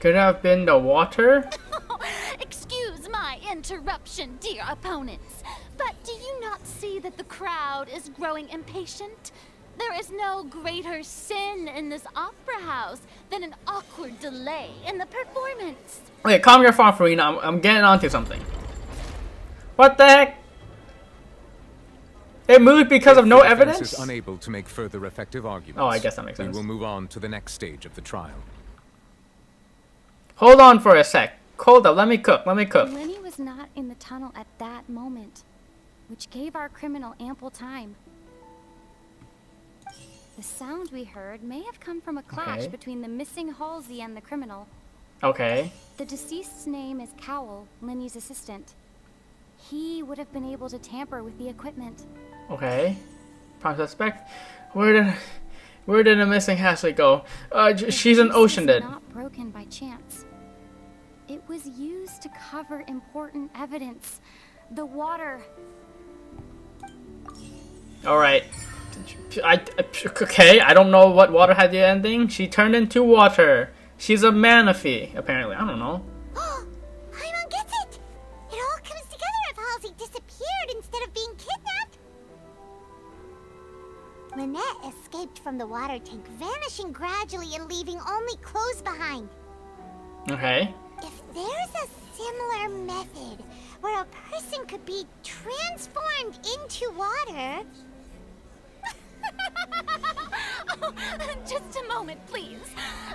Could have been the water? Excuse my interruption, dear opponents, but do you not see that the crowd is growing impatient? There is no greater sin in this opera house than an awkward delay in the performance. Wait, calm your phone, Farina. I'm getting onto something. What the heck? It moved because of no evidence? Is unable to make further effective arguments. Oh, I guess that makes sense. We will move on to the next stage of the trial. Hold on for a sec. Hold up, let me cook. Lenny was not in the tunnel at that moment, which gave our criminal ample time. The sound we heard may have come from a clash between the missing Halsey and the criminal. Okay. The deceased's name is Cowell, Lenny's assistant. He would have been able to tamper with the equipment. Okay. Prime suspect. Where did the missing Ashley go? She's an ocean dead. Not broken by chance. It was used to cover important evidence. The water. All right. Okay. I don't know what water had the ending. She turned into water. She's a manaphy, apparently. I don't know. Paimon gets it! It all comes together if Halsey disappeared instead of being kidnapped. Lynette escaped from the water tank, vanishing gradually and leaving only clothes behind. Okay. If there's a similar method where a person could be transformed into water... Oh, just a moment, please.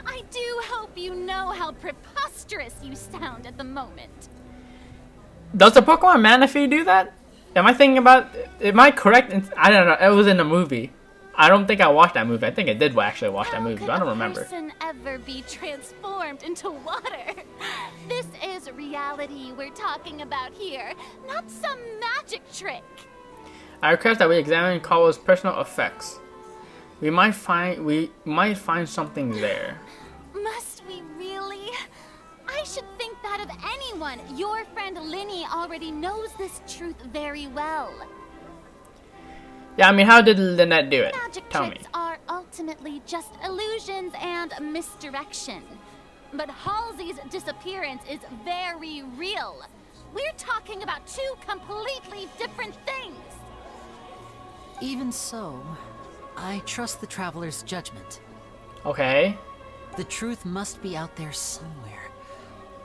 I do hope you know how preposterous you sound at the moment. Does the Pokemon Manaphy do that? Am I correct? I don't know. It was in the movie. I don't think I watched that movie. I think I did actually watch that movie, but I don't remember. How could a person ever be transformed into water? This is reality we're talking about here, not some magic trick. I request that we examine Kawa's personal effects. We might find something there. Must we really? I should think that of anyone. Your friend Linny already knows this truth very well. Yeah, I mean, how did Lynette do it? Magic Tell me. tricks are ultimately just illusions and misdirection. But Halsey's disappearance is very real. We're talking about two completely different things. Even so, I trust the Traveler's judgment. Okay. The truth must be out there somewhere.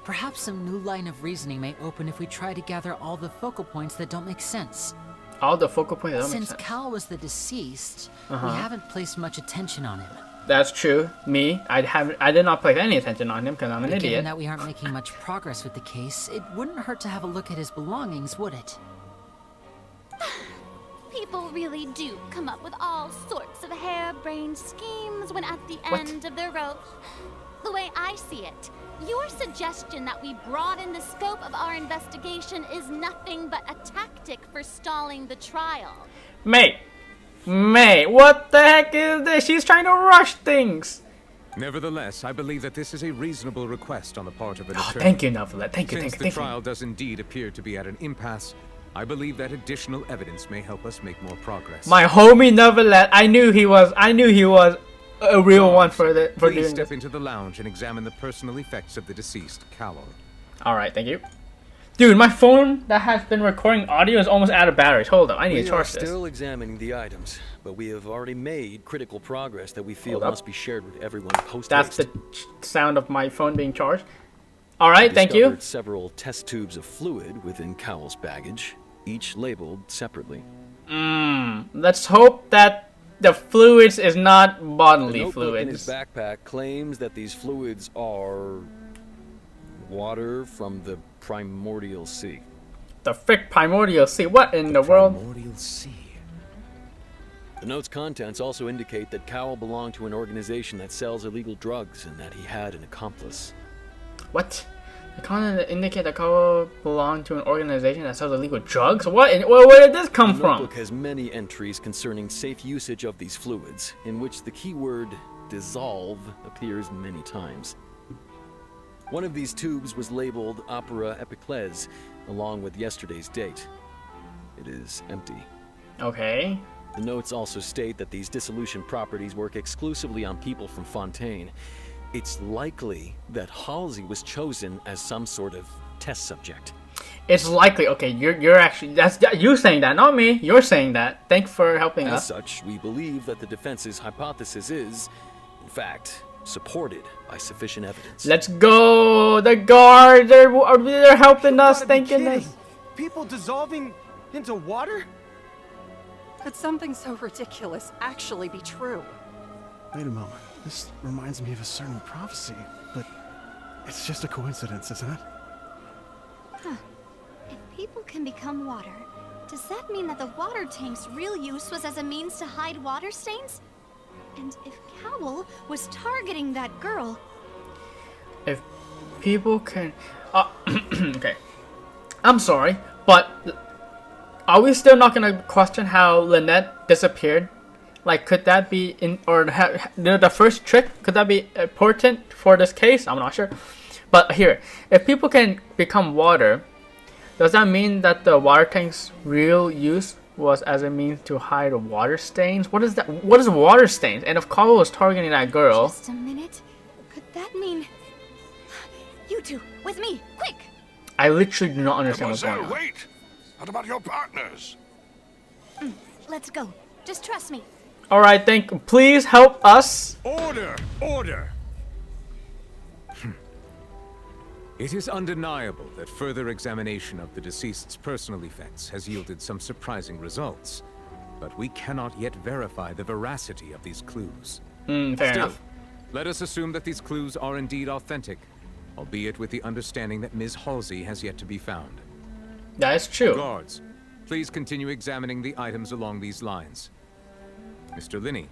Perhaps some new line of reasoning may open if we try to gather all the focal points that don't make sense. All the focal points that don't make Since sense. Cal was the deceased, we haven't placed much attention on him. That's true. Me, I did not place any attention on him because I'm an idiot. Given that we aren't making much progress with the case, it wouldn't hurt to have a look at his belongings, would it? People really do come up with all sorts of harebrained schemes when at the What? end of their rope. The way I see it, your suggestion that we broaden the scope of our investigation is nothing but a tactic for stalling the trial. May, what the heck is this? She's trying to rush things. Nevertheless, I believe that this is a reasonable request on the part of an attorney. Thank you, Novelet. Thank you. Since the trial does indeed appear to be at an impasse, I believe that additional evidence may help us make more progress. My homie Novelet, I knew he was a real one for doing Please step this. into the lounge and examine the personal effects of the deceased, Cowell. All right, thank you. Dude, my phone that has been recording audio is almost out of batteries. Hold up, I need to charge this. We are still examining the items, but we have already made critical progress that we feel must be shared with everyone post-haste. That's the sound of my phone being charged. All right, thank you. Discovered several test tubes of fluid within Cowell's baggage, each labeled separately. Let's hope that the fluids is not bodily The notebook in his fluids. backpack claims that these fluids are water from the primordial sea. The frick primordial sea. What in the world? Primordial sea. The note's contents also indicate that Cowell belonged to an organization that sells illegal drugs and that he had an accomplice. What? The content indicate that Kawa belonged to an organization that sells illegal drugs? What? Where did this come The from? notebook has many entries concerning safe usage of these fluids, in which the keyword dissolve appears many times. One of these tubes was labeled Opera Epiclese, along with yesterday's date. It is empty. Okay. The notes also state that these dissolution properties work exclusively on people from Fontaine. It's likely that Halsey was chosen as some sort of test subject. It's likely. Okay, you're actually, that's you saying that, not me. You're saying that. Thanks for helping As us. such, we believe that the defense's hypothesis is, in fact, supported by sufficient evidence. Let's go. The guards, they're helping us. Thank goodness. People dissolving into water? Could something so ridiculous actually be true? Wait a moment. This reminds me of a certain prophecy, but it's just a coincidence, isn't it? Huh. If people can become water, does that mean that the water tank's real use was as a means to hide water stains? And if Cowl was targeting that girl... If people can... okay. I'm sorry, but are we still not going to question how Lynette disappeared? Like, could that be in, or the first trick, could that be important for this case? I'm not sure. But here, if people can become water, does that mean that the water tank's real use was as a means to hide water stains? What is that? What is water stains? And if Cowell was targeting that girl... Just a minute. Could that mean... You two, with me, quick! I literally do not understand what's going on. Wait! What about your partners? Let's go. Just trust me. Alright, please help us. Order! Order! It is undeniable that further examination of the deceased's personal effects has yielded some surprising results, but we cannot yet verify the veracity of these clues. Fair enough. Let us assume that these clues are indeed authentic, albeit with the understanding that Ms. Halsey has yet to be found. That is true. Guards, please continue examining the items along these lines. Mr. Linney,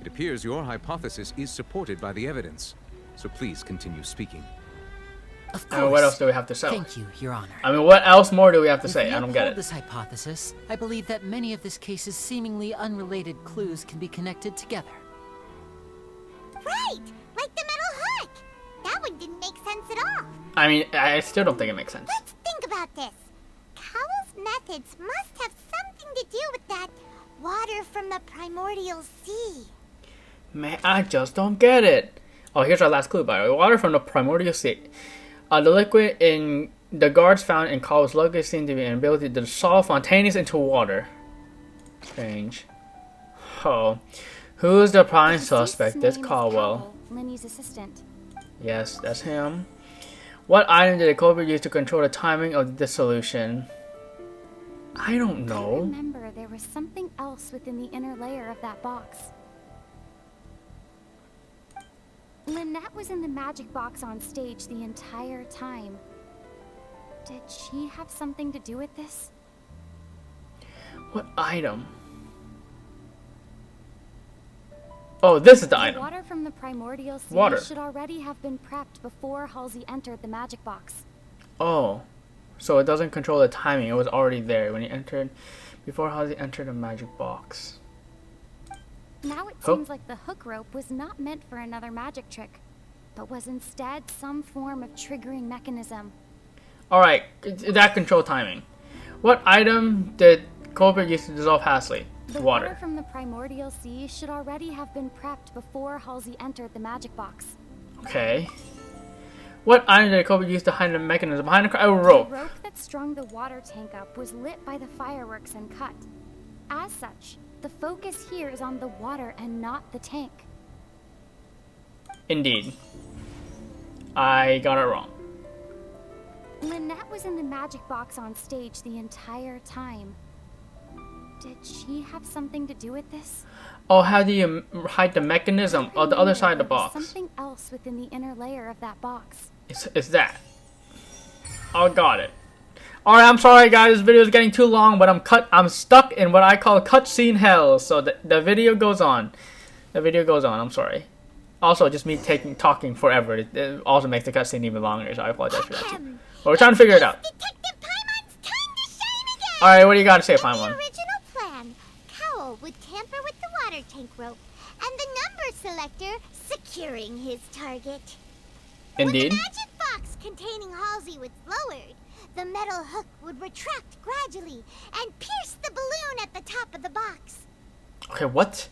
it appears your hypothesis is supported by the evidence, so please continue speaking. Of I mean, course. what else do we have to say? Thank you, Your Honor. I mean, what else more do we have to say? If I we don't get uphold it. this hypothesis, I believe that many of this case's seemingly unrelated clues can be connected together. Right! Like the metal hook! That one didn't make sense at all. I mean, I still don't think it makes sense. Let's think about this. Cowell's methods must have something to do with that water from the primordial sea. Man, I just don't get it. Oh, here's our last clue, by the way. Water from the primordial sea. The liquid in the guards found in Cowell's luggage seemed to be an ability to dissolve spontaneously into water. Strange. Oh. Who is the prime suspect? This Caldwell. Linny's assistant. Yes, that's him. What item did the culprit use to control the timing of the dissolution? I don't I know. remember there was something else within the inner layer of that box. Lynette was in the magic box on stage the entire time. Did she have something to do with this? What item? Oh, this is the The item. water from the primordial sea Water. should already have been prepped before Halsey entered the magic box. Oh. So it doesn't control the timing. It was already there when he entered, before Halsey entered the magic box. Now it Oh. seems like the hook rope was not meant for another magic trick, but was instead some form of triggering mechanism. Alright, that control timing. What item did culprit use to dissolve Hasley? The water from the primordial sea should already have been prepped before Halsey entered the magic box. Okay. What item did the culprit use to hide the mechanism behind a rope? The rope that strung the water tank up was lit by the fireworks and cut. As such, the focus here is on the water and not the tank. Indeed. I got it wrong. Lynette was in the magic box on stage the entire time. Did she have something to do with this? Oh, how do you hide the mechanism on the other side of the There was box? something else within the inner layer of that box. It's that. Oh, got it. Alright, I'm sorry guys, this video is getting too long, but I'm stuck in what I call cutscene hell. So the video goes on. The video goes on, I'm sorry. Also, just me talking forever, it also makes the cutscene even longer, so I apologize for that too. But we're trying to figure it out. Detective Paimon's time to shine again! Alright, what do you gotta say, In Paimon? the original plan, Cowell would tamper with the water tank rope and the number selector securing his target. Indeed. When the magic box containing Halsey was lowered, the metal hook would retract gradually and pierce the balloon at the top of the box. Okay, what?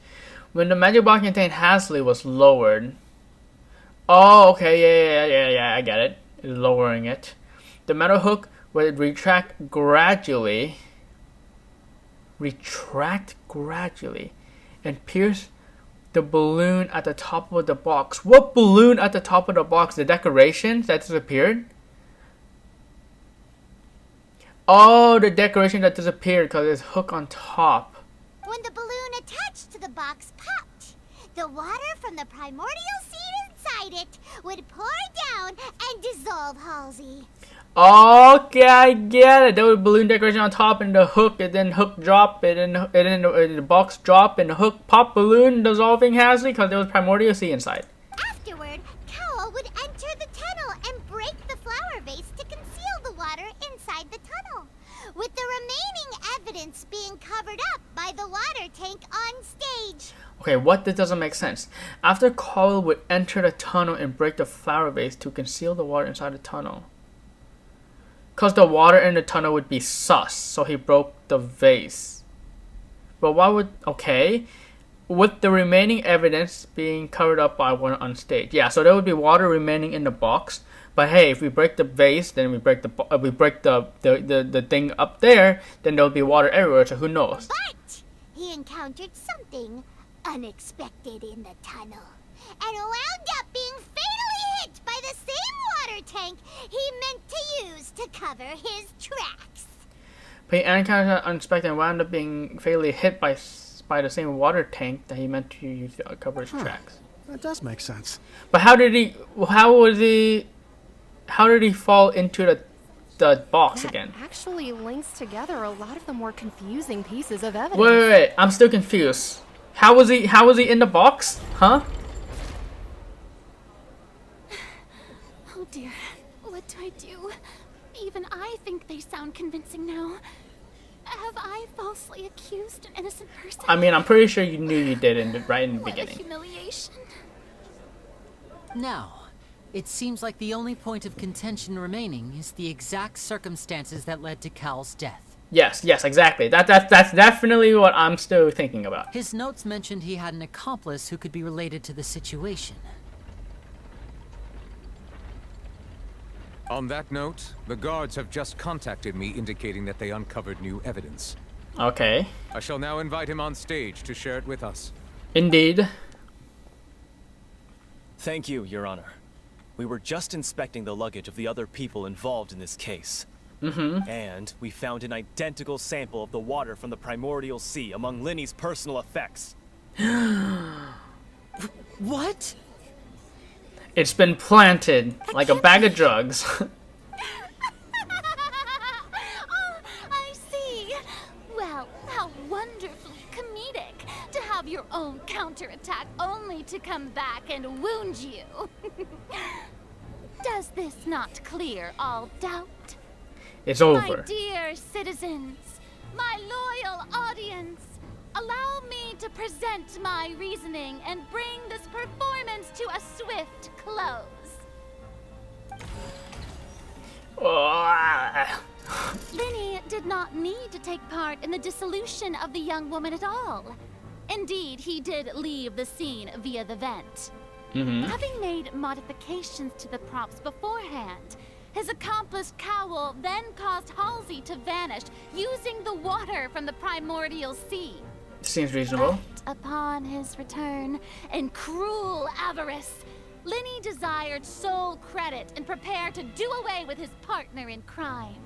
When the magic box contained Hasley was lowered, Oh, okay, yeah, I get it. Lowering it. The metal hook would retract gradually, and pierce the balloon at the top of the box. What balloon at the top of the box? The decorations that disappeared? Oh, the decoration that disappeared because it's hook on top. When the balloon attached to the box popped, the water from the primordial seed inside it would pour down and dissolve Halsey. Okay, I get it. There was a balloon decoration on top and the hook, and then hook drop, and then the box drop, and the hook pop balloon dissolving Halsey because there was primordial sea inside. Afterward, Cowl would enter the tunnel and break the flower vase to conceal the water inside the tunnel, with the remaining evidence being covered up by the water tank on stage. Okay, what? This doesn't make sense. After Cole would enter the tunnel and break the flower vase to conceal the water inside the tunnel. Because the water in the tunnel would be sus, so he broke the vase. But why would... Okay. With the remaining evidence being covered up by one on stage. Yeah, so there would be water remaining in the box. But hey, if we break the vase, then we break the thing up there, then there'll be water everywhere, so who knows? But he encountered something unexpected in the tunnel and wound up being fatally hit by the same water tank he meant to use to cover his tracks. But he encountered unexpected and wound up being fatally hit by the same water tank that he meant to use to cover his tracks. That does make sense. But how did he fall into the box that again? Actually links together a lot of the more confusing pieces of evidence. Wait, I'm still confused. How was he in the box? Huh? Oh dear, what do I do? Even I think they sound convincing now. Have I falsely accused an innocent person? I mean, I'm pretty sure you knew you did right in the What a beginning. humiliation. Now, it seems like the only point of contention remaining is the exact circumstances that led to Cal's death. Yes, exactly. That's definitely what I'm still thinking about. His notes mentioned he had an accomplice who could be related to the situation. On that note, the guards have just contacted me indicating that they uncovered new evidence. Okay. I shall now invite him on stage to share it with us. Indeed. Thank you, Your Honor. We were just inspecting the luggage of the other people involved in this case. And we found an identical sample of the water from the primordial sea among Linny's personal effects. What? It's been planted like a bag of drugs. Oh, I see. Well, how wonderfully comedic to have your own counterattack only to come back and wound you. Does this not clear all doubt? It's over. My dear citizens, my loyal audience, allow me to present my reasoning and bring this performance to a swift close. Linny did not need to take part in the dissolution of the young woman at all. Indeed, he did leave the scene via the vent. Having made modifications to the props beforehand, his accomplice Cowell then caused Halsey to vanish using the water from the primordial sea. Seems reasonable. But upon his return, in cruel avarice, Linny desired sole credit and prepared to do away with his partner in crime.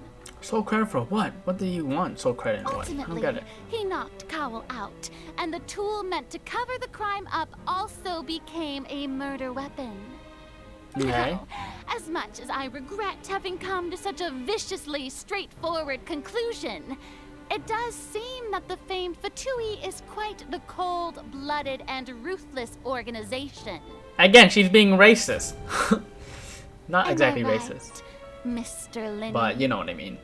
Sole credit for what? What do you want? Sole credit for what? I don't Ultimately, get it. he knocked Cowell out, and the tool meant to cover the crime up also became a murder weapon. Okay. Now, as much as I regret having come to such a viciously straightforward conclusion, it does seem that the famed Fatui is quite the cold-blooded and ruthless organization. Again, she's being racist. Not Am I exactly right, racist, Mr. Linny? but you know what I mean.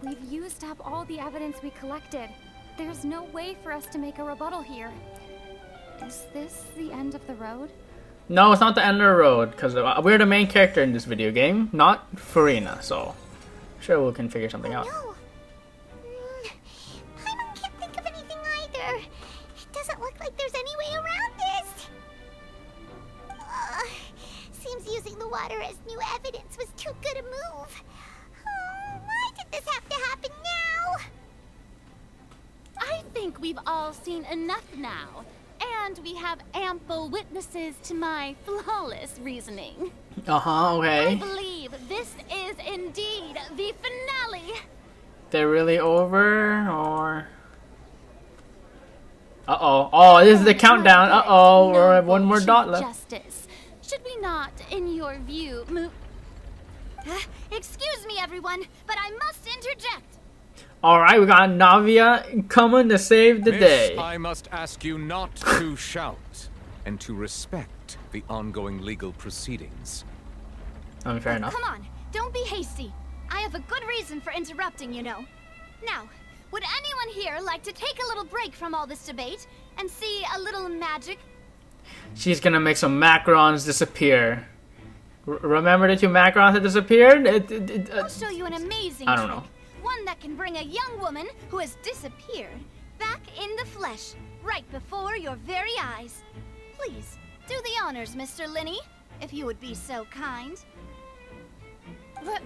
We've used up all the evidence we collected. There's no way for us to make a rebuttal here. Is this the end of the road? No, it's not the end of the road, because we're the main character in this video game, not Farina, so sure we can figure something out. No. Paimon can't think of anything either. It doesn't look like there's any way around this. Seems water as new evidence was too good a move. Oh, why did this have to happen now? I think we've all seen enough now, and we have ample witnesses to my flawless reasoning. I Okay. believe this is indeed the finale. They're really over, or... Uh-oh. Oh, this is the countdown. Uh-oh, we're at one more dot left. Justice. Should we not, in your view, move... Excuse me, everyone, but I must interject. Alright, we got Navia coming to save the Miss, day. I must ask you not to shout and to respect the ongoing legal proceedings. I mean, fair enough. Come on, don't be hasty. I have a good reason for interrupting, you know. Now, would anyone here like to take a little break from all this debate and see a little magic? She's gonna make some macrons disappear. Remember the 2 macrons that disappeared? I'll show you an amazing I don't trick. know. One that can bring a young woman who has disappeared back in the flesh, right before your very eyes. Please, do the honors, Mr. Linney, if you would be so kind. What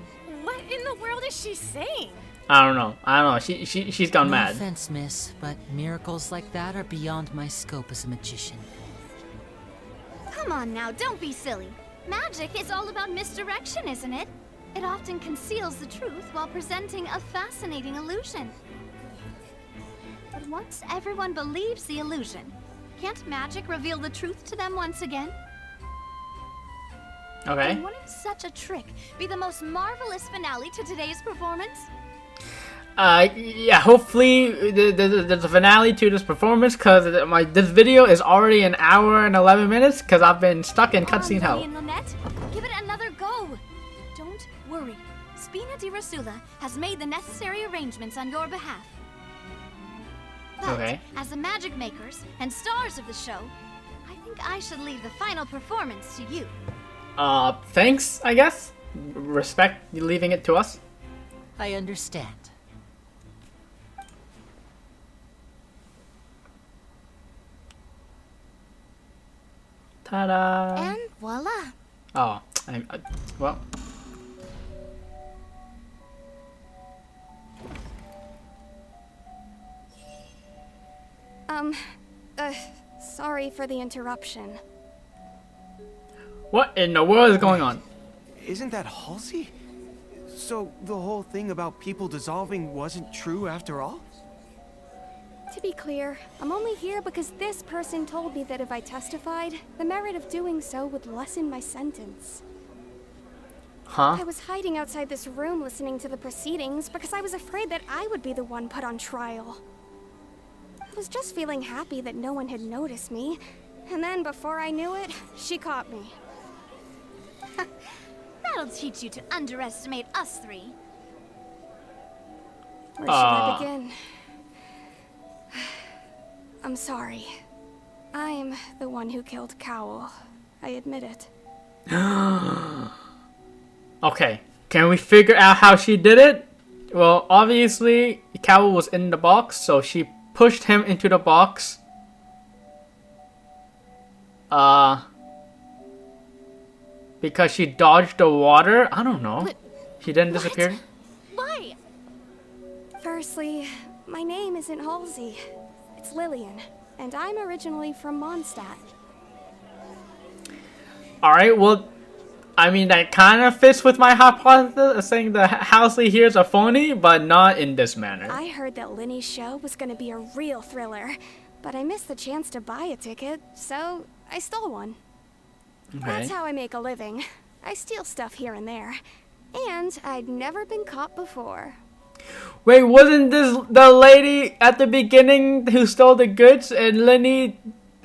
in the world is she saying? I don't know. She's gone No mad. offense, miss, but miracles like that are beyond my scope as a magician. Come on now, don't be silly. Magic is all about misdirection, isn't it? It often conceals the truth while presenting a fascinating illusion. But once everyone believes the illusion, can't magic reveal the truth to them once again? Okay. And wouldn't such a trick be the most marvelous finale to today's performance? Yeah, hopefully there's a finale to this performance, because this video is already an hour and 11 minutes, because I've been stuck in cutscene hell. Lily and Lynette, give it another go. Don't worry. Spina di Rasula has made the necessary arrangements on your behalf. But Okay. as the magic makers and stars of the show, I think I should leave the final performance to you. Thanks, I guess. Respect you leaving it to us. I understand. Ta-da! And voila. Oh, well. Sorry for the interruption. What in the world is going on? Isn't that Halsey? So the whole thing about people dissolving wasn't true after all? To be clear, I'm only here because this person told me that if I testified, the merit of doing so would lessen my sentence. Huh? I was hiding outside this room listening to the proceedings because I was afraid that I would be the one put on trial. I was just feeling happy that no one had noticed me, and then before I knew it, she caught me. That'll teach you to underestimate us three. Where should I begin? I'm sorry. I'm the one who killed Cowl. I admit it. Okay, can we figure out how she did it? Well, obviously, Cowl was in the box, so she pushed him into the box. Because she dodged the water? I don't know. She didn't disappear? Why? Firstly, my name isn't Halsey. It's Lillian, and I'm originally from Mondstadt. Alright, well, I mean, that kind of fits with my hypothesis, saying the Halsey here is a phony, but not in this manner. I heard that Linny's show was gonna be a real thriller, but I missed the chance to buy a ticket, so I stole one. Okay. That's how I make a living. I steal stuff here and there. And I'd never been caught before. Wait, wasn't this the lady at the beginning who stole the goods, and Lenny,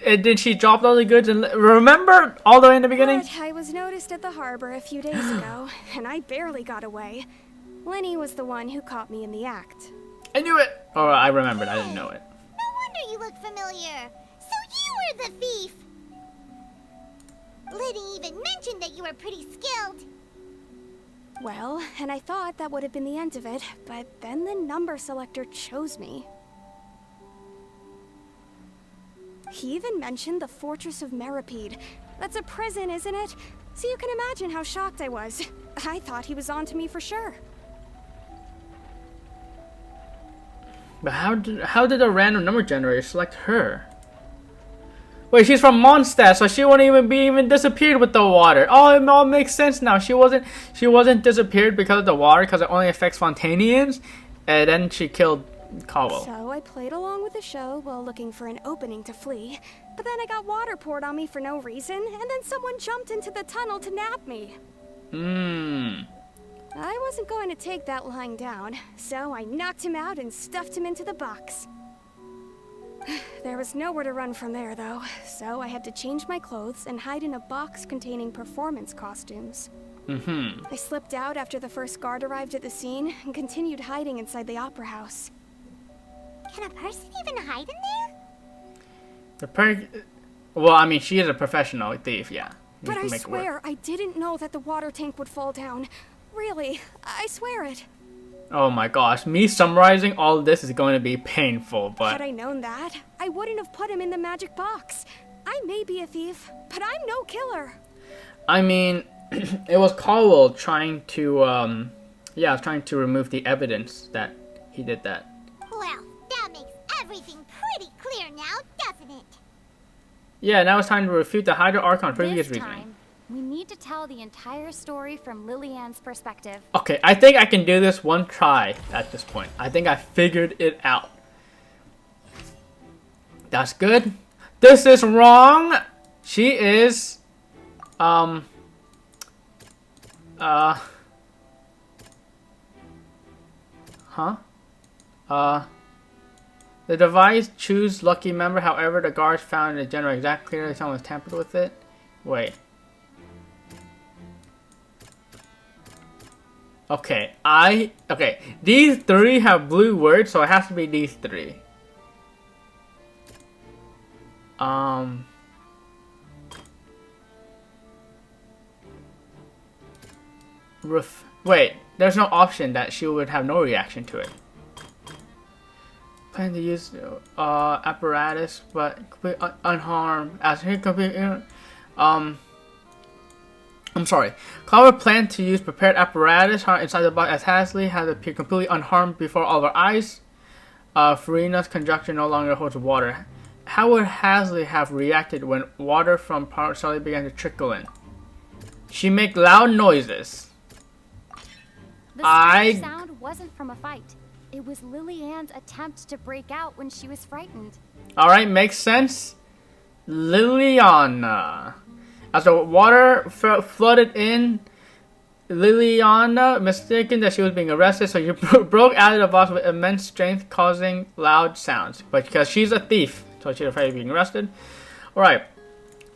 did she drop all the goods? And remember all the way in the beginning? But I was noticed at the harbor a few days ago, and I barely got away. Lenny was the one who caught me in the act. I knew it! Oh, I remembered. I didn't know it. No wonder you look familiar. So you were the thief. Liddy even mentioned that you were pretty skilled. Well, and I thought that would have been the end of it, but then the number selector chose me. He even mentioned the Fortress of Meripede. That's a prison, isn't it? So you can imagine how shocked I was. I thought he was on to me for sure. But how did a random number generator select her? Wait, she's from Mondstadt, so she wouldn't even be disappeared with the water. Oh, it all makes sense now. She wasn't disappeared because of the water, because it only affects Fontanians, and then she killed Caldwell. So I played along with the show while looking for an opening to flee, but then I got water poured on me for no reason, and then someone jumped into the tunnel to nab me. I wasn't going to take that lying down, so I knocked him out and stuffed him into the box. There was nowhere to run from there, though, so I had to change my clothes and hide in a box containing performance costumes. I slipped out after the first guard arrived at the scene and continued hiding inside the opera house. Can a person even hide in there? Well, I mean, she is a professional thief, yeah. But I swear, I didn't know that the water tank would fall down. Really, I swear it. Oh my gosh, me summarizing all this is going to be painful, but... Had I known that, I wouldn't have put him in the magic box. I may be a thief, but I'm no killer. I mean, it was Caldwell trying to, trying to remove the evidence that he did that. Well, that makes everything pretty clear now, doesn't it? Yeah, now it's time to refute the Hydra Archon previous This reasoning. time, we need to tell the entire story from Lillian's perspective. Okay, I think I can do this one try at this point. I think I figured it out. That's good. This is wrong. She is, the device choose lucky member. However, the guards found the general exact clearly someone was tampered with it. Wait. Okay, these three have blue words, so it has to be these three. Wait, there's no option that she would have no reaction to it. Plan to use apparatus, but complete unharmed. As he complete I'm sorry. Clover planned to use prepared apparatus inside the box as Hasley had appeared completely unharmed before all of our eyes. Farina's conjecture no longer holds water. How would Hasley have reacted when water from Power Sally began to trickle in? She made loud noises. The sound wasn't from a fight. It was Lillian's attempt to break out when she was frightened. Alright, makes sense. Liliana. As the water flooded in, Liliana, mistaken that she was being arrested, so she broke out of the box with immense strength, causing loud sounds. But because she's a thief, so she's afraid of being arrested. Alright.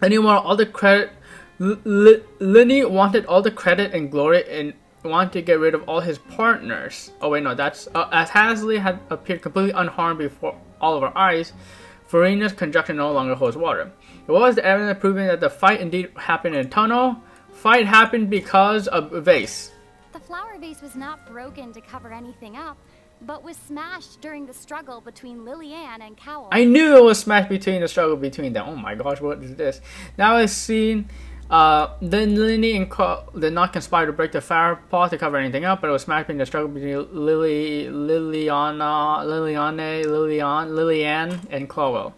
Anymore, all the credit. Linny wanted all the credit and glory and wanted to get rid of all his partners. Oh wait, no, that's as Hasley had appeared completely unharmed before all of our eyes. Farina's conjecture no longer holds water. What was the evidence proving that the fight indeed happened in a tunnel? Fight happened because of a vase. The flower vase was not broken to cover anything up, but was smashed during the struggle between Lillian and Cowell. I knew it was smashed between the struggle between them. Oh my gosh, what is this? Now it's seen. Then Linny and Cole did not conspire to break the flower pot to cover anything up, but it was smashed in the struggle between Lillian, and Caldwell.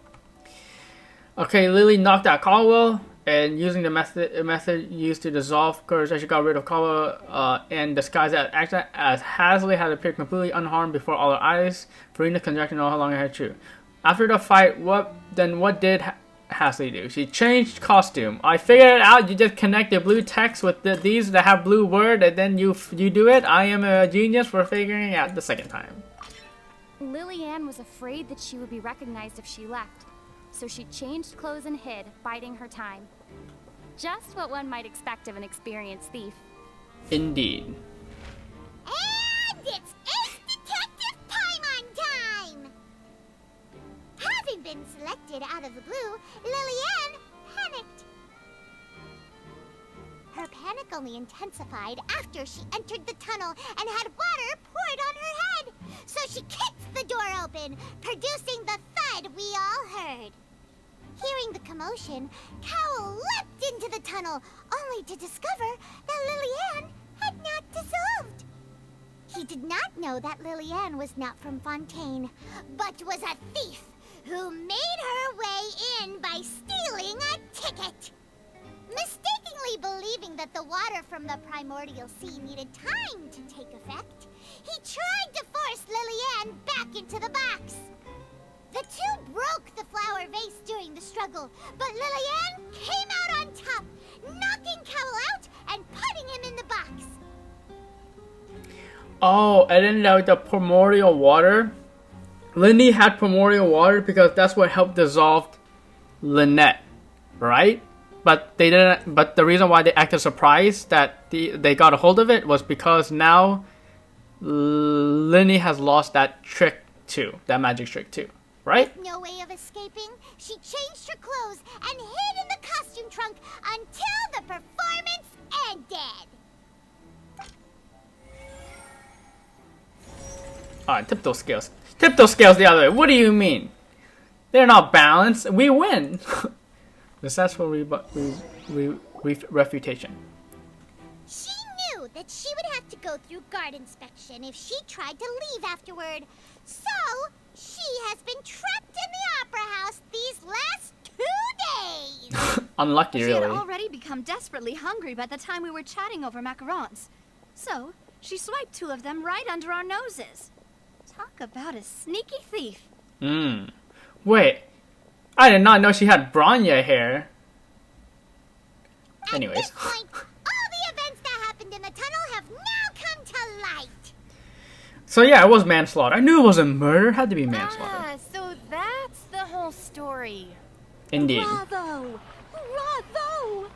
Okay, Lily knocked out Caldwell, and using the method used to dissolve courage, she got rid of Caldwell and disguised that accident as Hasley had appeared completely unharmed before all her eyes. Farina's conjecture no longer had true. After the fight, what did Hasley do? She changed costume. I figured it out. You just connect the blue text with these that have blue word, and then you do it. I am a genius for figuring it out the second time. Lillian was afraid that she would be recognized if she left, so she changed clothes and hid, biding her time. Just what one might expect of an experienced thief. Indeed. And it's Ace Detective Paimon time! Having been selected out of the blue, Lillian panicked. Her panic only intensified after she entered the tunnel and had water poured on her head. So she kicked the door open, producing the thud we all heard. Hearing the commotion, Cowl leapt into the tunnel, only to discover that Lillian had not dissolved. He did not know that Lillian was not from Fontaine, but was a thief who made her way in by stealing a ticket. Mistakenly believing that the water from the primordial sea needed time to take effect, he tried to force Lillian back into the box. The two broke the flower vase during the struggle, but Lillian came out on top, knocking Cowl out and putting him in the box. Oh, and then the primordial water. Lindy had primordial water because that's what helped dissolve Lynette, right? But they didn't. But the reason why they acted surprised that they got a hold of it was because now Lindy has lost that trick too, that magic trick too, right? With no way of escaping, she changed her clothes and hid in the costume trunk until the performance ended. Alright, tip those scales. Tip those scales the other way. What do you mean? They're not balanced. We win. Successful refutation. She knew that she would have to go through guard inspection if she tried to leave afterward. So, she has been trapped in the Opera House these last 2 days. Unlucky, She really. had already become desperately hungry by the time we were chatting over macarons. So, she swiped 2 of them right under our noses. Talk about a sneaky thief. Wait. I did not know she had Bronya hair. Anyways. At this point, all the events that happened in the tunnel have now come to light. So yeah, it was manslaughter. I knew it wasn't murder. It had to be manslaughter. Ah, so that's the whole story. Indeed. Bravo! Bravo!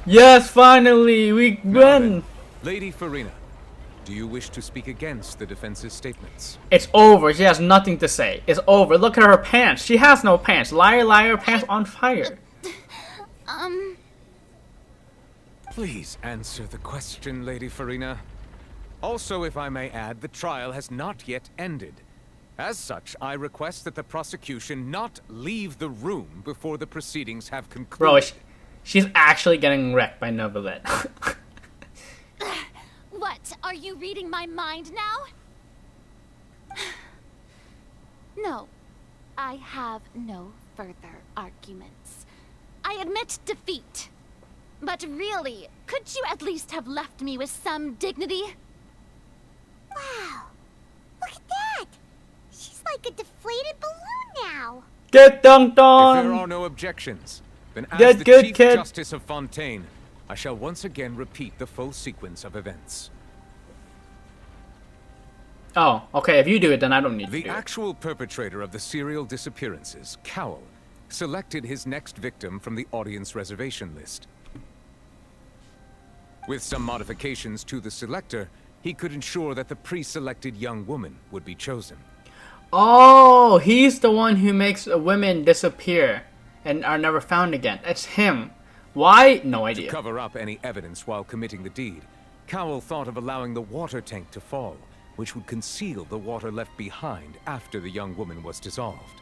Yes, finally, we win. Lady Farina, do you wish to speak against the defense's statements? It's over. She has nothing to say. It's over. Look at her pants. She has no pants. Liar, liar, pants on fire. Please answer the question, Lady Farina. Also, if I may add, the trial has not yet ended. As such, I request that the prosecution not leave the room before the proceedings have concluded. Bro, she's actually getting wrecked by Neuvillette. What? Are you reading my mind now? No. I have no further arguments. I admit defeat. But really, could you at least have left me with some dignity? Wow. Look at that. She's like a deflated balloon now. Get dunked If there on. are no objections, then as Get the good, Chief kid. Justice of Fontaine, I shall once again repeat the full sequence of events. Oh, okay. If you do it, then I don't need to The do it. actual perpetrator of the serial disappearances, Cowl, selected his next victim from the audience reservation list. With some modifications to the selector, he could ensure that the pre-selected young woman would be chosen. Oh, he's the one who makes women disappear and are never found again. It's him. Why? No To idea. cover up any evidence while committing the deed, Cowl thought of allowing the water tank to fall, which would conceal the water left behind after the young woman was dissolved.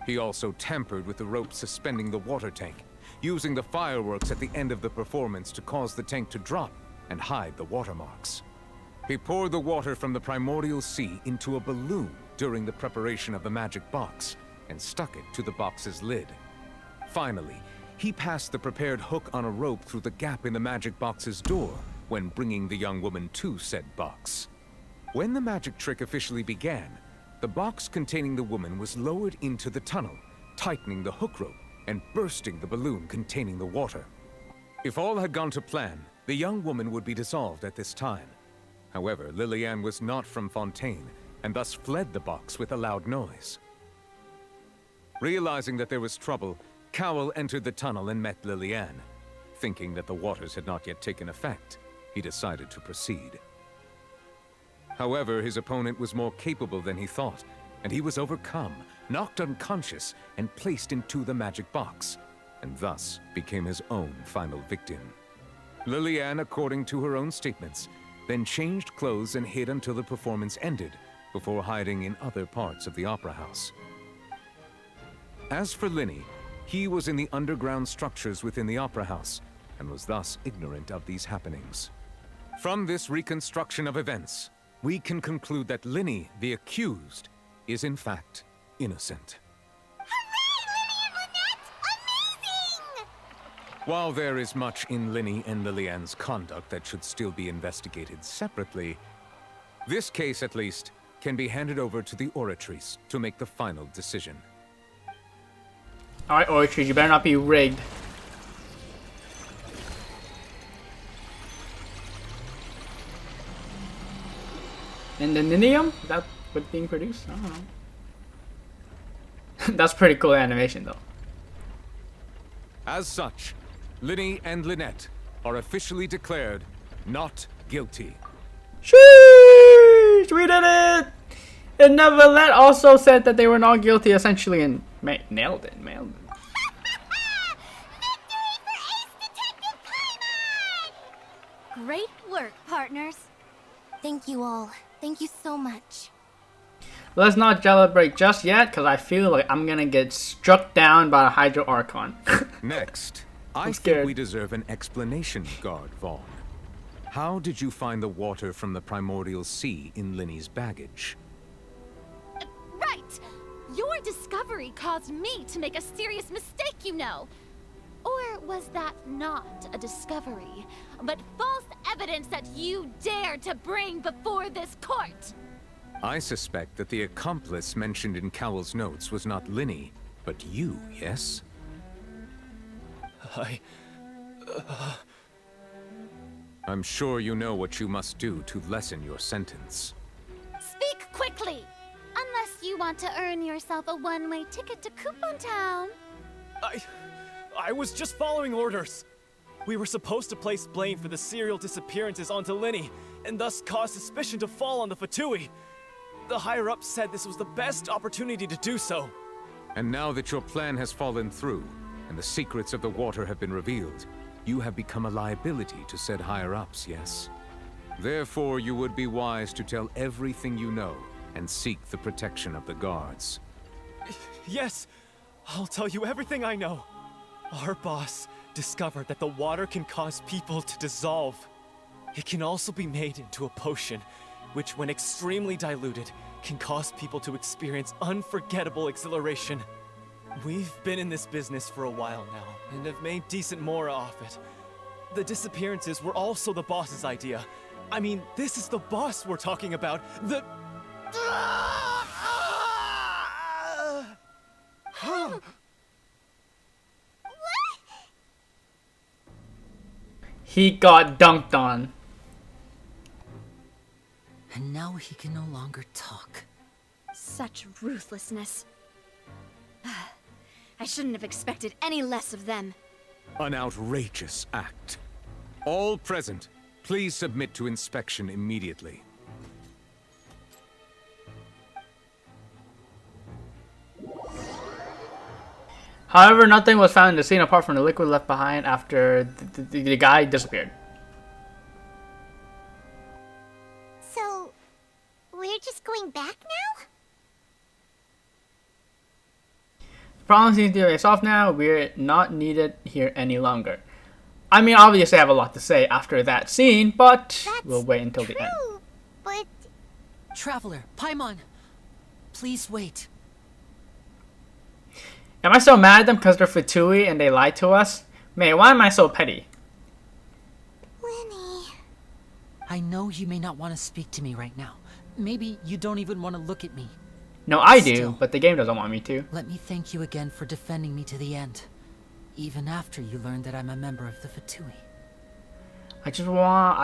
He also tampered with the rope suspending the water tank, using the fireworks at the end of the performance to cause the tank to drop and hide the watermarks. He poured the water from the primordial sea into a balloon during the preparation of the magic box and stuck it to the box's lid. Finally, he passed the prepared hook on a rope through the gap in the magic box's door when bringing the young woman to said box. When the magic trick officially began, the box containing the woman was lowered into the tunnel, tightening the hook rope and bursting the balloon containing the water. If all had gone to plan, the young woman would be dissolved at this time. However, Lillian was not from Fontaine, and thus fled the box with a loud noise. Realizing that there was trouble, Cowl entered the tunnel and met Lillian. Thinking that the waters had not yet taken effect, he decided to proceed. However, his opponent was more capable than he thought, and he was overcome, knocked unconscious, and placed into the magic box, and thus became his own final victim. Lillian, according to her own statements, then changed clothes and hid until the performance ended, before hiding in other parts of the opera house. As for Linny, he was in the underground structures within the Opera House, and was thus ignorant of these happenings. From this reconstruction of events, we can conclude that Linny, the accused, is in fact innocent. While there is much in Linny and Lillian's conduct that should still be investigated separately, this case, at least, can be handed over to the Oratrice to make the final decision. Alright, Oratrice, you better not be rigged. And the Ninium? Is that what's being produced? I don't know. That's pretty cool animation, though. As such, Linny and Lynette are officially declared not guilty. Sheesh! We did it! And Neverlet also said that they were not guilty, essentially, and nailed it. Great work, partners. Thank you all. Thank you so much. Let's not celebrate just yet, because I feel like I'm gonna get struck down by a Hydro Archon. Next, I think we deserve an explanation, Guard Vaughn. How did you find the water from the primordial sea in Linny's baggage? Right! Your discovery caused me to make a serious mistake, you know. Or was that not a discovery, but false evidence that you dared to bring before this court? I suspect that the accomplice mentioned in Cowell's notes was not Linny, but you, yes? I'm sure you know what you must do to lessen your sentence. Speak quickly! Unless you want to earn yourself a one-way ticket to Coupon Town. I was just following orders. We were supposed to place blame for the serial disappearances onto Linny, and thus cause suspicion to fall on the Fatui. The higher-ups said this was the best opportunity to do so. And now that your plan has fallen through, and the secrets of the water have been revealed, you have become a liability to said higher-ups, yes? Therefore, you would be wise to tell everything you know, and seek the protection of the guards. Yes, I'll tell you everything I know. Our boss discovered that the water can cause people to dissolve. It can also be made into a potion, which when extremely diluted, can cause people to experience unforgettable exhilaration. We've been in this business for a while now, and have made decent mora off it. The disappearances were also the boss's idea. I mean, this is the boss we're talking about. The... He got dunked on. And now he can no longer talk. Such ruthlessness. I shouldn't have expected any less of them. An outrageous act. All present, please submit to inspection immediately. However, nothing was found in the scene apart from the liquid left behind after the guy disappeared. So, we're just going back now? The problem seems to be solved now. We're not needed here any longer. I mean, obviously I have a lot to say after that scene, but we'll wait until the end. But... Traveler, Paimon, please wait. Am I so mad at them because they're Fatui and they lied to us? Man, why am I so petty? Winnie... I know you may not want to speak to me right now. Maybe you don't even want to look at me. No, I do, but the game doesn't want me to. Let me thank you again for defending me to the end. Even after you learned that I'm a member of the Fatui. I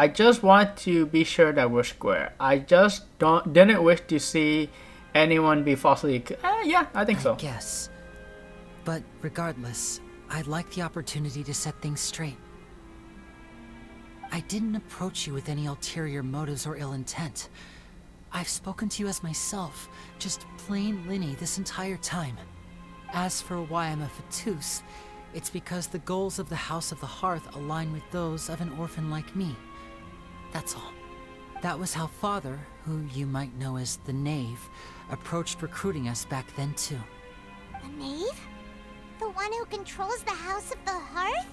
just want to be sure that we're square. I just didn't wish to see anyone be falsely yeah, I think so. I guess. But regardless, I'd like the opportunity to set things straight. I didn't approach you with any ulterior motives or ill intent. I've spoken to you as myself, just plain Linny this entire time. As for why I'm a Fatus, it's because the goals of the House of the Hearth align with those of an orphan like me. That's all. That was how Father, who you might know as the Knave, approached recruiting us back then too. The knave? The one who controls the House of the Hearth?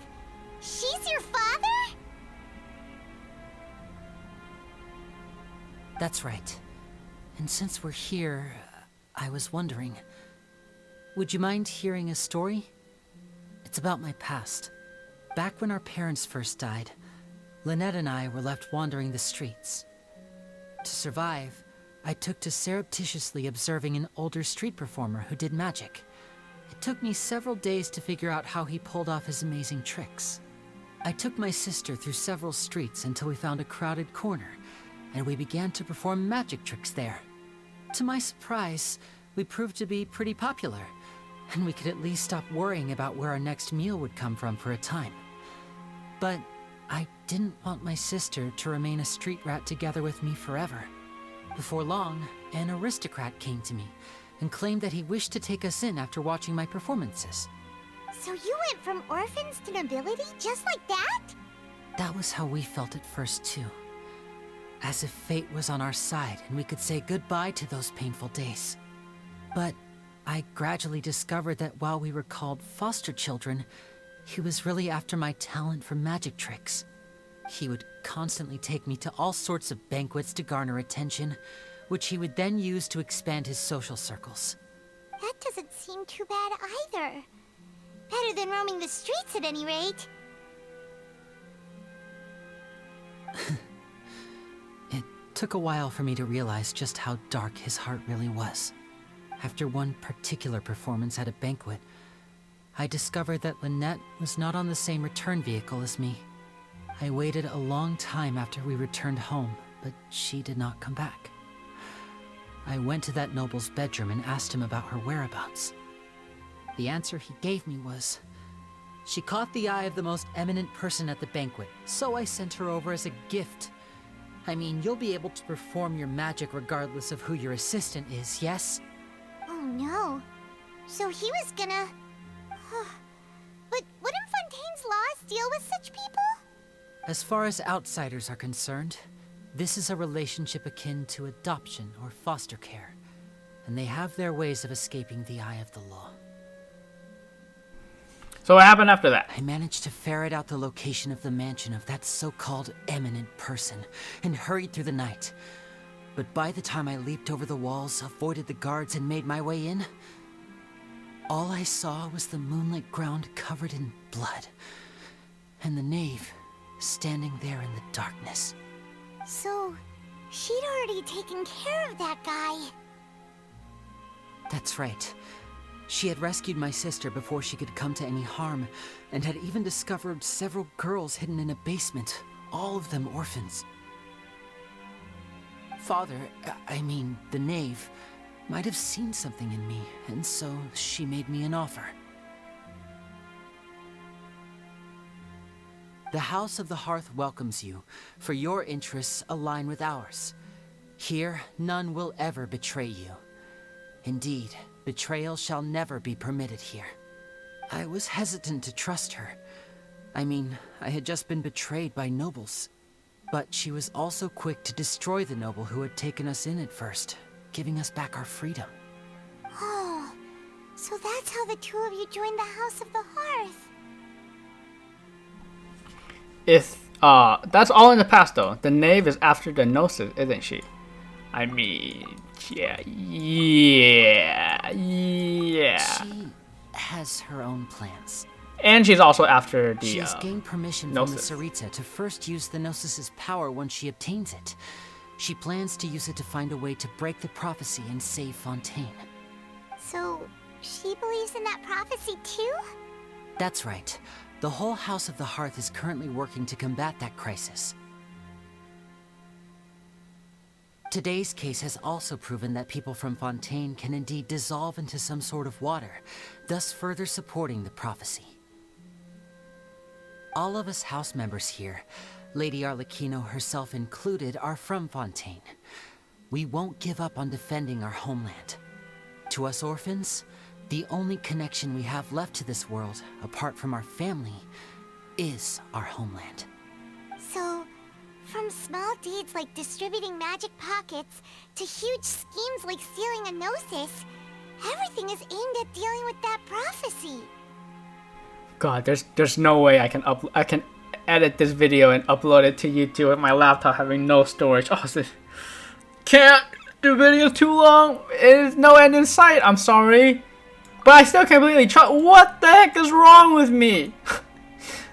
She's your father? That's right. And since we're here, I was wondering, would you mind hearing a story? It's about my past. Back when our parents first died, Lynette and I were left wandering the streets. To survive, I took to surreptitiously observing an older street performer who did magic. It took me several days to figure out how he pulled off his amazing tricks. I took my sister through several streets until we found a crowded corner, and we began to perform magic tricks there. To my surprise, we proved to be pretty popular, and we could at least stop worrying about where our next meal would come from for a time. But I didn't want my sister to remain a street rat together with me forever. Before long, an aristocrat came to me and claimed that he wished to take us in after watching my performances. So you went from orphans to nobility just like that? That was how we felt at first, too. As if fate was on our side and we could say goodbye to those painful days. But I gradually discovered that while we were called foster children, he was really after my talent for magic tricks. He would constantly take me to all sorts of banquets to garner attention, which he would then use to expand his social circles. That doesn't seem too bad either. Better than roaming the streets at any rate. It took a while for me to realize just how dark his heart really was. After one particular performance at a banquet, I discovered that Lynette was not on the same return vehicle as me. I waited a long time after we returned home, but she did not come back. I went to that noble's bedroom and asked him about her whereabouts. The answer he gave me was, she caught the eye of the most eminent person at the banquet, so I sent her over as a gift. I mean, you'll be able to perform your magic regardless of who your assistant is, yes? Oh no. So he was gonna... But wouldn't Fontaine's laws deal with such people? As far as outsiders are concerned, this is a relationship akin to adoption or foster care, and they have their ways of escaping the eye of the law. So what happened after that? I managed to ferret out the location of the mansion of that so-called eminent person and hurried through the night. But by the time I leaped over the walls, avoided the guards, and made my way in, all I saw was the moonlit ground covered in blood, and the knave standing there in the darkness. So, she'd already taken care of that guy. That's right. She had rescued my sister before she could come to any harm, and had even discovered several girls hidden in a basement, all of them orphans. Father, I mean, the knave, might have seen something in me, and so she made me an offer. The House of the Hearth welcomes you, for your interests align with ours. Here, none will ever betray you. Indeed, betrayal shall never be permitted here. I was hesitant to trust her. I mean, I had just been betrayed by nobles. But she was also quick to destroy the noble who had taken us in at first, giving us back our freedom. Oh, so that's how the two of you joined the House of the Hearth. That's all in the past though. The knave is after the gnosis, isn't she? I mean, yeah. She has her own plans. And she's also after the She has gained permission gnosis. from the Tsaritsa to first use the Gnosis's power when she obtains it. She plans to use it to find a way to break the prophecy and save Fontaine. So, she believes in that prophecy too? That's right. The whole House of the Hearth is currently working to combat that crisis. Today's case has also proven that people from Fontaine can indeed dissolve into some sort of water, thus further supporting the prophecy. All of us house members here, Lady Arlecchino herself included, are from Fontaine. We won't give up on defending our homeland. To us orphans, the only connection we have left to this world, apart from our family, is our homeland. So, from small deeds like distributing magic pockets to huge schemes like stealing a gnosis, everything is aimed at dealing with that prophecy. God, there's no way I can edit this video and upload it to YouTube with my laptop having no storage. Oh, can't. The video's too long. There's no end in sight. I'm sorry, but I still completely trust. What the heck is wrong with me?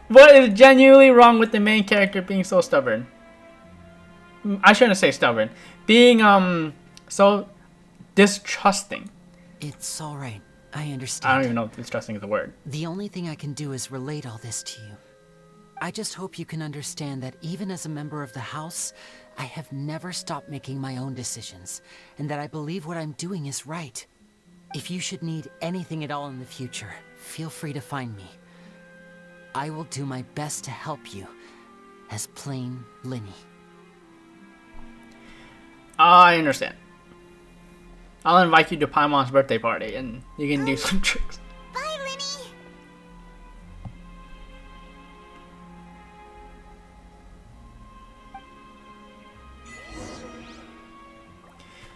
What is genuinely wrong with the main character being so stubborn? I shouldn't say stubborn. Being so distrusting. It's alright. I understand. I don't even know if distrusting is the word. The only thing I can do is relate all this to you. I just hope you can understand that even as a member of the house, I have never stopped making my own decisions, and that I believe what I'm doing is right. If you should need anything at all in the future, feel free to find me. I will do my best to help you, as plain Linny. I understand. I'll invite you to Paimon's birthday party and you can do some tricks. Bye, Linny.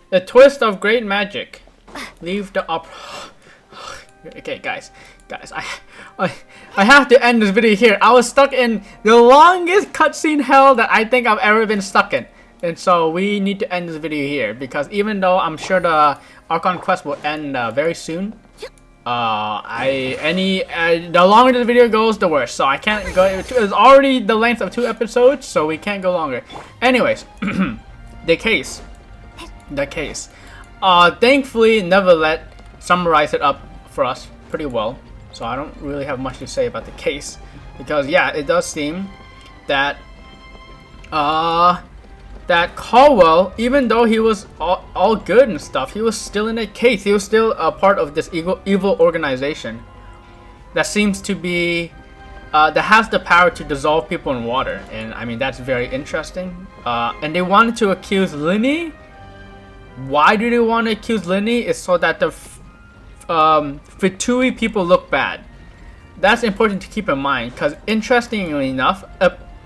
The twist of great magic. Leave the opera. Okay, guys, I have to end this video here. I was stuck in the longest cutscene hell that I think I've ever been stuck in. And so we need to end this video here because even though I'm sure the Archon quest will end very soon, the longer this video goes, the worse. So I can't go. It's already the length of 2 episodes, so we can't go longer. Anyways, the case. Thankfully, Neverlet summarized it up for us pretty well. So I don't really have much to say about the case because yeah, it does seem that that Caldwell, even though he was all good and stuff, he was still in a case. He was still a part of this evil organization that seems to be that has the power to dissolve people in water. And I mean, that's very interesting. And they wanted to accuse Linny. Why do they want to accuse Linny? It's so that the Fatui people look bad. That's important to keep in mind because interestingly enough,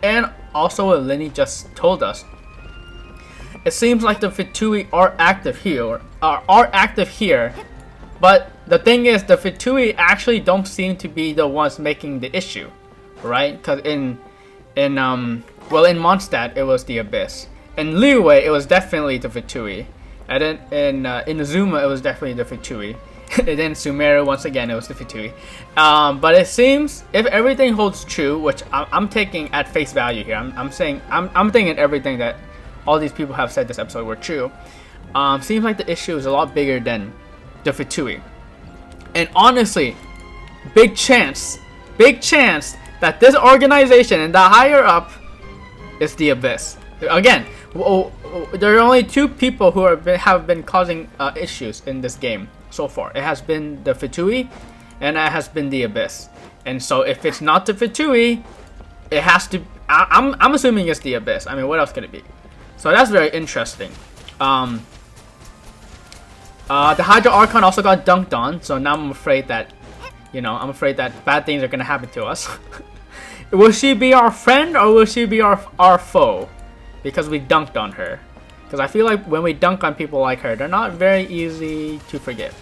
and also what Linny just told us, it seems like the Fatui are active here, but the thing is, the Fatui actually don't seem to be the ones making the issue, right? Because in Mondstadt it was the Abyss, in Liyue it was definitely the Fatui, and then in Azuma it was definitely the Fatui, and then Sumeru once again it was the Fatui. But it seems if everything holds true, which I'm taking at face value here, I'm thinking everything that all these people have said this episode were true. Seems like the issue is a lot bigger than the Fatui. And honestly, big chance that this organization and the higher up is the Abyss. Again, there are only 2 people who have been causing issues in this game so far. It has been the Fatui and it has been the Abyss. And so if it's not the Fatui, it has to. I'm assuming it's the Abyss. I mean, what else could it be? So that's very interesting. The Hydra Archon also got dunked on, so now I'm afraid that, bad things are gonna happen to us. Will she be our friend or will she be our foe? Because we dunked on her. Because I feel like when we dunk on people like her, they're not very easy to forgive.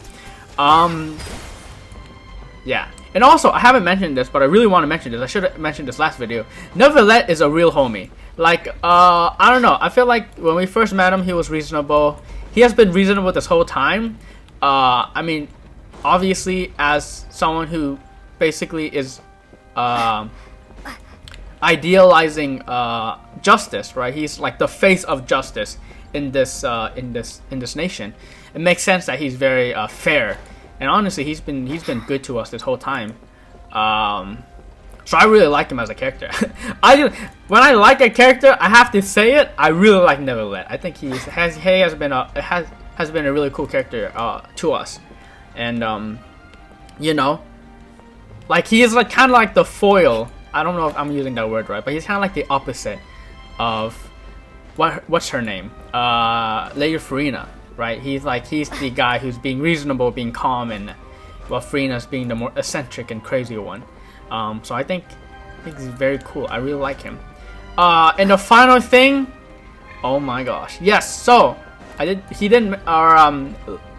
Yeah. And also, I haven't mentioned this, but I really want to mention this. I should have mentioned this last video. Neverlet is a real homie. Like, I don't know. I feel like when we first met him, he was reasonable. He has been reasonable this whole time. I mean, obviously, as someone who basically is idealizing justice, right? He's like the face of justice in this nation. It makes sense that he's very fair. And honestly, he's been good to us this whole time. So I really like him as a character. When I like a character, I have to say it. I really like Neverlet. I think he has been a really cool character to us, and like he is like kind of like the foil. I don't know if I'm using that word right, but he's kind of like the opposite of what's her name, Lady Farina, right? He's the guy who's being reasonable, being calm, and while Farina's being the more eccentric and crazy one. So I think he's very cool. I really like him. And the final thing, oh my gosh, yes. So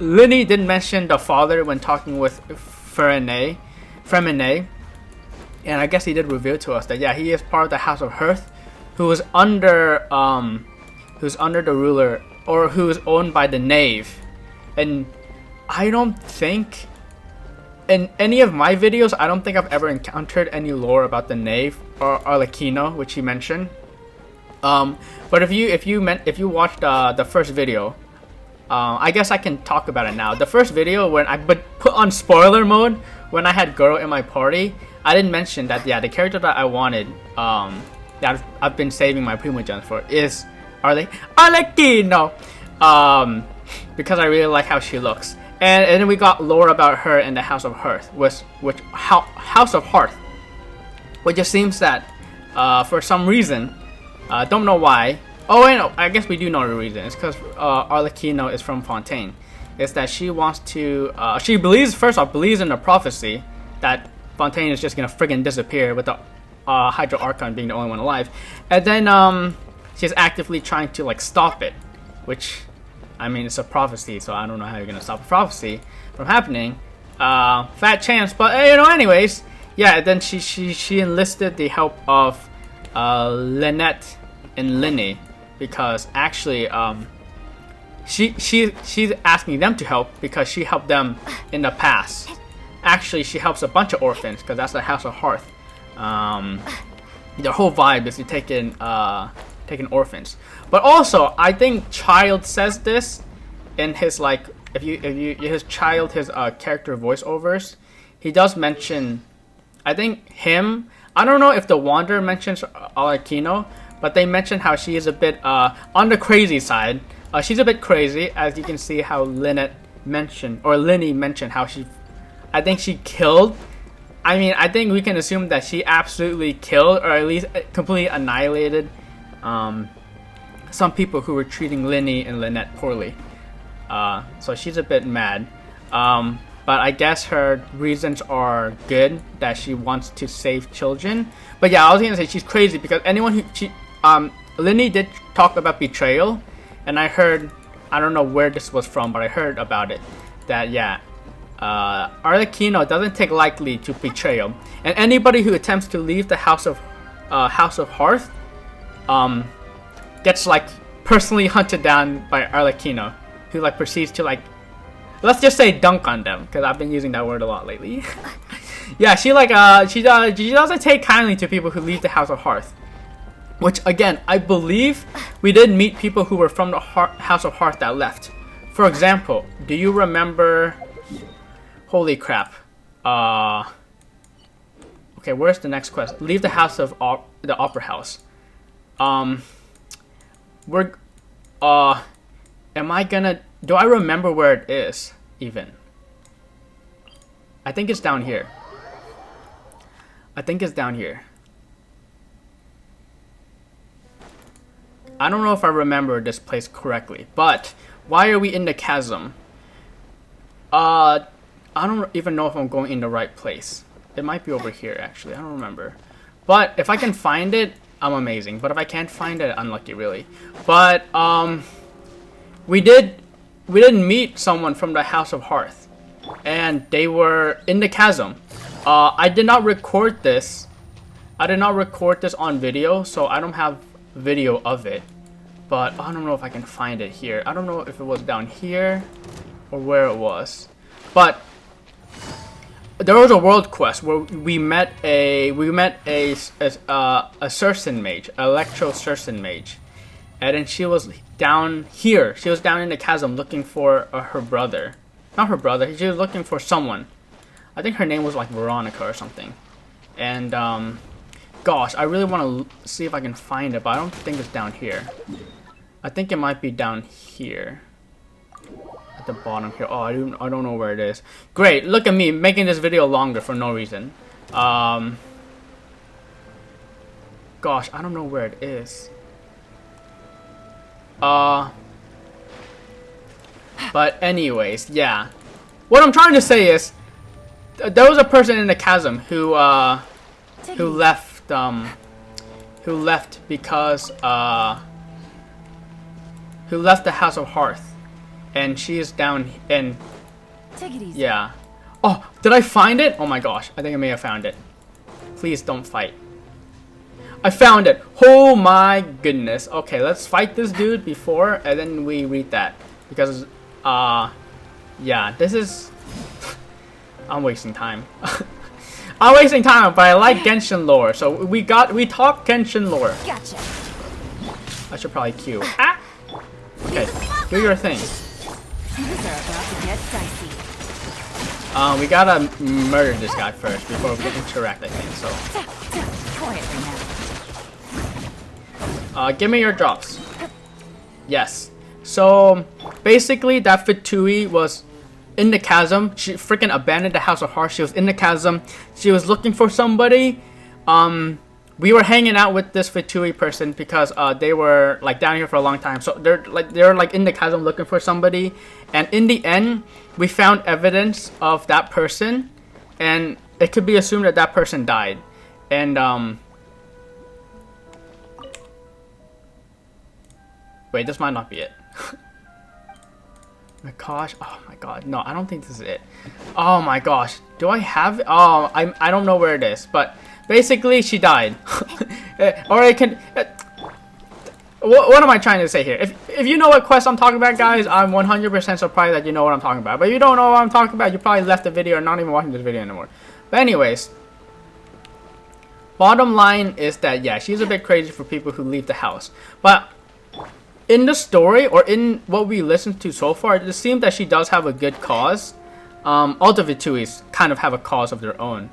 Linny didn't mention the father when talking with Fremine. And I guess he did reveal to us that yeah, he is part of the House of Hearth, who's under the ruler, or who is owned by the Knave. And I don't think in any of my videos, I don't think I've ever encountered any lore about the Knave or Arlecchino, which he mentioned. But if you watched the first video, I guess I can talk about it now. The first video, when I put on spoiler mode when I had Girl in my party, I didn't mention that yeah, the character that I wanted, that I've been saving my Primogems for, is Arlecchino, because I really like how she looks. And then we got lore about her in the House of Hearth, House of Hearth, which just seems that for some reason, don't know why. Oh wait, no, I guess we do know the reason. It's because Arlecchino is from Fontaine. It's that she wants to, she believes, first off, believes in the prophecy that Fontaine is just gonna friggin' disappear with the Hydro Archon being the only one alive. And then she's actively trying to like stop it, which, I mean, it's a prophecy, so I don't know how you're gonna stop a prophecy from happening. Fat chance, but anyways, yeah. Then she enlisted the help of Lynette and Linny, because actually she's asking them to help because she helped them in the past. Actually, she helps a bunch of orphans because that's the House of Hearth. The whole vibe is to taking orphans. But also, I think Child says this in his like, his character voiceovers. He does mention, I think him. I don't know if the Wanderer mentions Arlecchino, but they mention how she is a bit on the crazy side. She's a bit crazy, as you can see how Linny mentioned how I think she killed. I mean, I think we can assume that she absolutely killed, or at least completely annihilated, some people who were treating Linny and Lynette poorly. So she's a bit mad. But I guess her reasons are good, that she wants to save children. But yeah, I was gonna say she's crazy because anyone who Linny did talk about betrayal, and I heard, I don't know where this was from, but I heard about it, that yeah, Arlecchino doesn't take lightly to betrayal, and anybody who attempts to leave the House of Hearth gets like personally hunted down by Arlecchino, who like proceeds to like, let's just say dunk on them, because I've been using that word a lot lately. Yeah, she doesn't take kindly to people who leave the House of Hearth. Which again, I believe we did meet people who were from the House of Hearth that left. For example, do you remember? Holy crap! Okay, where's the next quest? Leave the House of the Opera House. Am I gonna? Do I remember where it is even? I think it's down here. I don't know if I remember this place correctly, but why are we in the chasm? I don't even know if I'm going in the right place. It might be over here, actually. I don't remember. But if I can find it, I'm amazing. But if I can't find it, unlucky, really. But we didn't meet someone from the House of Hearth, and they were in the chasm. I did not record this. On video, so I don't have video of it. But I don't know if I can find it here. I don't know if it was down here or where it was. But there was a world quest where we met a Circin mage, Electro Circin mage, and then she was down here. She was down in the chasm looking for her brother. Not her brother. She was looking for someone. I think her name was like Veronica or something. And gosh, I really want to see if I can find it, but I don't think it's down here. I think it might be down here. At the bottom here. Oh, I don't know where it is. Great, look at me making this video longer for no reason. Gosh, I don't know where it is. But anyways, yeah. What I'm trying to say is, there was a person in the chasm who left because who left the House of Hearth, and she is down in. Take it easy. Yeah. Oh, did I find it? Oh my gosh, I think I may have found it. Please don't fight. I found it. Oh my goodness. Okay, let's fight this dude before, and then we read that. Because, yeah, this is... I'm wasting time. I'm wasting time, but I like Genshin lore. So we talk Genshin lore. Gotcha. I should probably queue. Ah! Okay, do your thing. Things are about to get dicey. We gotta murder this guy first before we can interact, I think, so. Quietly now. Give me your drops. Yes. So, basically, that Fatui was in the chasm. She freaking abandoned the House of Hearts. She was in the chasm. She was looking for somebody. We were hanging out with this Fatui person because they were like down here for a long time. So they're like in the chasm looking for somebody. And in the end, we found evidence of that person, and it could be assumed that that person died. And wait, this might not be it. My gosh, oh my god, no, I don't think this is it. Oh my gosh, do I have it? Oh, I don't know where it is, but basically she died. Or I can... what am I trying to say here? If you know what quest I'm talking about, guys, I'm 100% surprised that you know what I'm talking about. But if you don't know what I'm talking about, you probably left the video or not even watching this video anymore. But anyways, bottom line is that, yeah, she's a bit crazy for people who leave the house. But in the story, or in what we listened to so far, it seems that she does have a good cause. All the Vituis kind of have a cause of their own.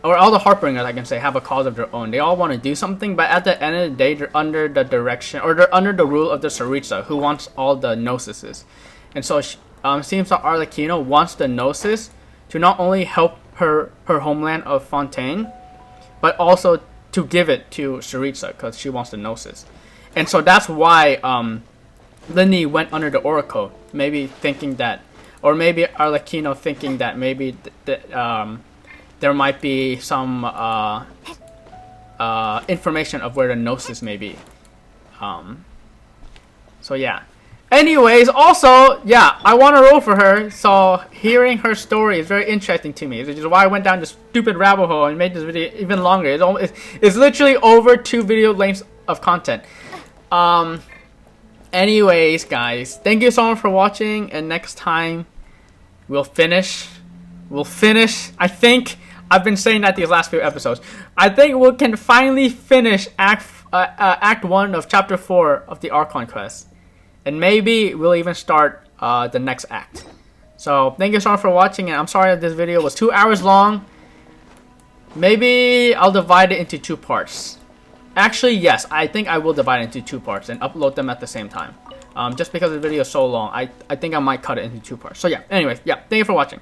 Or all the Heartbringers, I can say, have a cause of their own. They all want to do something, but at the end of the day, they're under the direction, or they're under the rule of the Tsaritsa, who wants all the Gnosises. And so, seems that Arlecchino wants the Gnosis to not only help her homeland of Fontaine, but also to give it to Tsaritsa, because she wants the Gnosis. And so that's why Linny went under the Oracle, maybe thinking that, or maybe Arlecchino thinking that maybe there might be some information of where the Gnosis may be. So yeah. Anyways, also, yeah, I want to roll for her, so hearing her story is very interesting to me. Which is why I went down this stupid rabbit hole and made this video even longer. It's literally over 2 video lengths of content. Anyways, guys, thank you so much for watching, and next time we'll finish. I think I've been saying that these last few episodes. I think we can finally finish Act 1 of Chapter 4 of the Archon quest. And maybe we'll even start the next act. So, thank you so much for watching, and I'm sorry that this video was 2 hours long. Maybe I'll divide it into 2 parts. Actually, yes, I think I will divide it into 2 parts and upload them at the same time. Just because the video is so long, I think I might cut it into 2 parts. So yeah, anyways, yeah, thank you for watching.